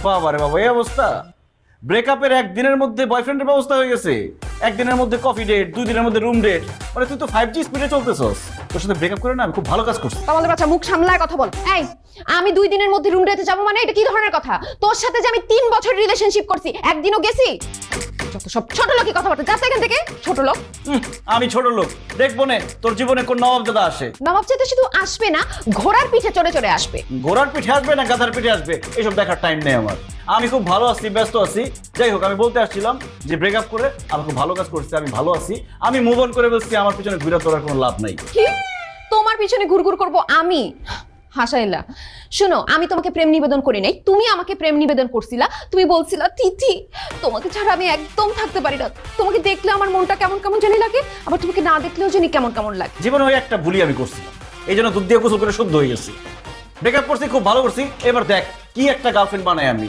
বাবা রে বাবা, এই অবস্থা! ব্রেকআপের একদিনের মধ্যে বয়ফ্রেন্ডের ব্যবস্থা হয়ে গেছে, একদিনের মধ্যে কফি ডেট, 2 দিনের মধ্যে রুম ডেট। মানে তুই তো 5G স্পিডে চলতেছস। তোর সাথে ব্রেকআপ করে না আমি খুব ভালো কাজ করছি। আমাদের বাচ্চা মুখ সামলায় কথা বল। এই, আমি 2 দিনের মধ্যে রুম ডেটে যাবো মানে এটা কি ধরনের কথা? তোর সাথে যে আমি 3 বছর রিলেশনশিপ করছি, একদিনও গেছি? যত সব ছোট লোকই কথাবার্তা, যাচ্ছে এখান থেকে ছোট লোক। আমি ছোট লোক দেখবো না, তোর জীবনে কোন নবাবজাদা আসে? নবাব চাইতে শুধু আসবে না, ঘোড়ার পিঠে চড়ে চড়ে আসবে। ঘোড়ার পিঠে আসবে না গাধার পিঠে আসবে এসব দেখার টাইম নেই আমার। আমি খুব ভালো আছি, ব্যস্ত আছি। যাই হোক, আমি বলতে আসছিলাম যে ব্রেকআপ করে আমি খুব ভালো কাজ করছি, আমি ভালো আছি, আমি মুভ অন করে বলছি, আমার পিছনে ঘুরে তোলার কোনো লাভ নাই। কি? তোমার পিছনে ঘুরঘুর করব আমি? হাসাইলা, শোনো, আমি তোমাকে প্রেম নিবেদন করি নাই, তুমি আমাকে প্রেম নিবেদন করছিলা। তুমি বলছিলা তিথি, তোমাকে ছাড়া আমি একদম থাকতে পারি না, তোমাকে দেখলে আমার মনটা কেমন কেমন জানি লাগে, আবার তোমাকে না দেখলেও জানি কেমন কেমন লাগে। জীবনে ওই একটা ভুলই আমি করছিলাম, এই জন্য দুধ দিয়ে গোসল করে শুদ্ধ হয়ে গেছি। ব্রেকআপ করছি, খুব ভালো করছি। এবার দেখ কি একটা গার্লফ্রেন্ড বানাই আমি।